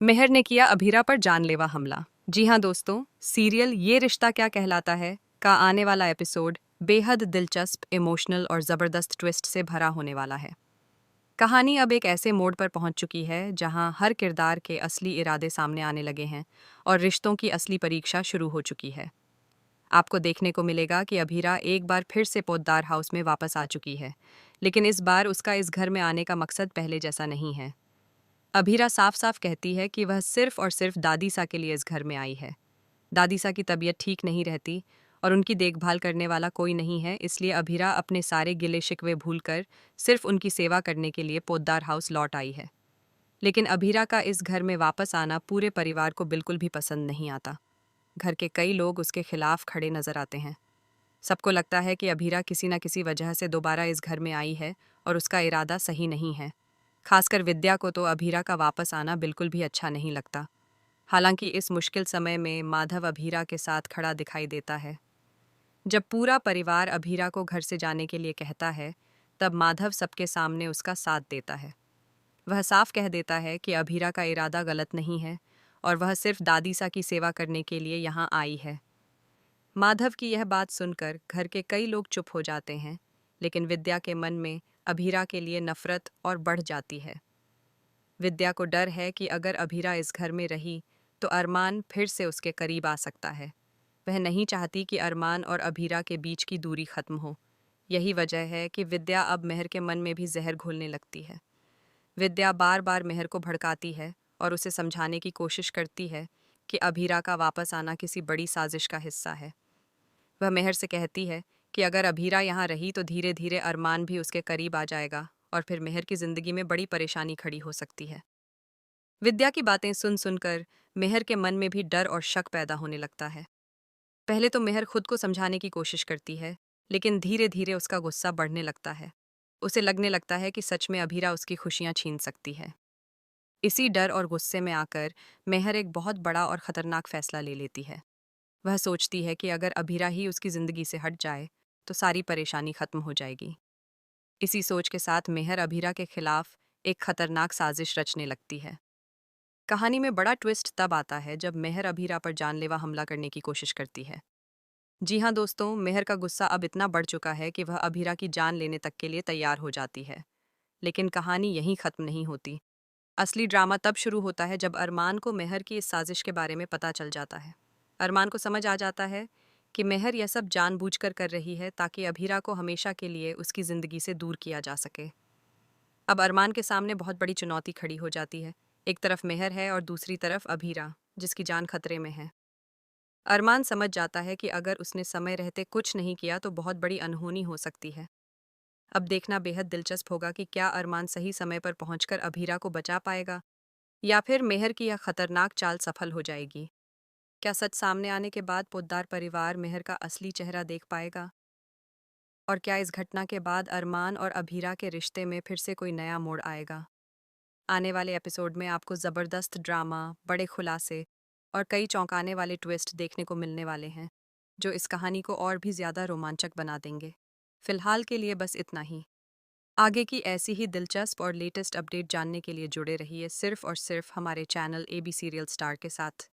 मेहर ने किया अभीरा पर जानलेवा हमला। जी हाँ दोस्तों, सीरियल ये रिश्ता क्या कहलाता है का आने वाला एपिसोड बेहद दिलचस्प, इमोशनल और ज़बरदस्त ट्विस्ट से भरा होने वाला है। कहानी अब एक ऐसे मोड़ पर पहुंच चुकी है जहां हर किरदार के असली इरादे सामने आने लगे हैं और रिश्तों की असली परीक्षा शुरू हो चुकी है। आपको देखने को मिलेगा कि अभीरा एक बार फिर से पोद्दार हाउस में वापस आ चुकी है, लेकिन इस बार उसका इस घर में आने का मकसद पहले जैसा नहीं है। अभीरा साफ साफ कहती है कि वह सिर्फ और सिर्फ दादीसा के लिए इस घर में आई है। दादीसा की तबीयत ठीक नहीं रहती और उनकी देखभाल करने वाला कोई नहीं है, इसलिए अभीरा अपने सारे गिले शिकवे भूलकर सिर्फ उनकी सेवा करने के लिए पोद्दार हाउस लौट आई है। लेकिन अभीरा का इस घर में वापस आना पूरे परिवार को बिल्कुल भी पसंद नहीं आता। घर के कई लोग उसके खिलाफ खड़े नजर आते हैं। सबको लगता है कि अभीरा किसी न किसी वजह से दोबारा इस घर में आई है और उसका इरादा सही नहीं है। खासकर विद्या को तो अभीरा का वापस आना बिल्कुल भी अच्छा नहीं लगता। हालांकि इस मुश्किल समय में माधव अभीरा के साथ खड़ा दिखाई देता है। जब पूरा परिवार अभीरा को घर से जाने के लिए कहता है, तब माधव सबके सामने उसका साथ देता है। वह साफ कह देता है कि अभीरा का इरादा गलत नहीं है और वह सिर्फ दादीसा की सेवा करने के लिए यहाँ आई है। माधव की यह बात सुनकर घर के कई लोग चुप हो जाते हैं, लेकिन विद्या के मन में अभीरा के लिए नफरत और बढ़ जाती है। विद्या को डर है कि अगर अभीरा इस घर में रही तो अरमान फिर से उसके करीब आ सकता है। वह नहीं चाहती कि अरमान और अभीरा के बीच की दूरी खत्म हो। यही वजह है कि विद्या अब मेहर के मन में भी जहर घोलने लगती है। विद्या बार बार मेहर को भड़काती है और उसे समझाने की कोशिश करती है कि अभीरा का वापस आना किसी बड़ी साजिश का हिस्सा है। वह मेहर से कहती है कि अगर अभीरा यहाँ रही तो धीरे धीरे अरमान भी उसके करीब आ जाएगा और फिर मेहर की जिंदगी में बड़ी परेशानी खड़ी हो सकती है। विद्या की बातें सुन सुनकर मेहर के मन में भी डर और शक पैदा होने लगता है। पहले तो मेहर खुद को समझाने की कोशिश करती है, लेकिन धीरे धीरे उसका गुस्सा बढ़ने लगता है। उसे लगने लगता है कि सच में अभीरा उसकी खुशियां छीन सकती है। इसी डर और गुस्से में आकर मेहर एक बहुत बड़ा और खतरनाक फैसला ले लेती है। वह सोचती है कि अगर अभीरा ही उसकी जिंदगी से हट जाए तो सारी परेशानी खत्म हो जाएगी। इसी सोच के साथ मेहर अभीरा के खिलाफ एक खतरनाक साजिश रचने लगती है। कहानी में बड़ा ट्विस्ट तब आता है जब मेहर अभीरा पर जानलेवा हमला करने की कोशिश करती है। जी हाँ दोस्तों, मेहर का गुस्सा अब इतना बढ़ चुका है कि वह अभीरा की जान लेने तक के लिए तैयार हो जाती है। लेकिन कहानी यहीं खत्म नहीं होती। असली ड्रामा तब शुरू होता है जब अरमान को मेहर की इस साजिश के बारे में पता चल जाता है। अरमान को समझ आ जाता है कि मेहर यह सब जानबूझकर कर रही है ताकि अभीरा को हमेशा के लिए उसकी ज़िंदगी से दूर किया जा सके। अब अरमान के सामने बहुत बड़ी चुनौती खड़ी हो जाती है। एक तरफ मेहर है और दूसरी तरफ अभीरा, जिसकी जान खतरे में है। अरमान समझ जाता है कि अगर उसने समय रहते कुछ नहीं किया तो बहुत बड़ी अनहोनी हो सकती है। अब देखना बेहद दिलचस्प होगा कि क्या अरमान सही समय पर पहुंचकर अभीरा को बचा पाएगा या फिर मेहर की यह खतरनाक चाल सफल हो जाएगी। क्या सच सामने आने के बाद पोद्दार परिवार मेहर का असली चेहरा देख पाएगा? और क्या इस घटना के बाद अरमान और अभीरा के रिश्ते में फिर से कोई नया मोड़ आएगा? आने वाले एपिसोड में आपको ज़बरदस्त ड्रामा, बड़े खुलासे और कई चौंकाने वाले ट्विस्ट देखने को मिलने वाले हैं, जो इस कहानी को और भी ज़्यादा रोमांचक बना देंगे। फिलहाल के लिए बस इतना ही। आगे की ऐसी ही दिलचस्प और लेटेस्ट अपडेट जानने के लिए जुड़े रहिए सिर्फ और सिर्फ हमारे चैनल AB सीरियल स्टार के साथ।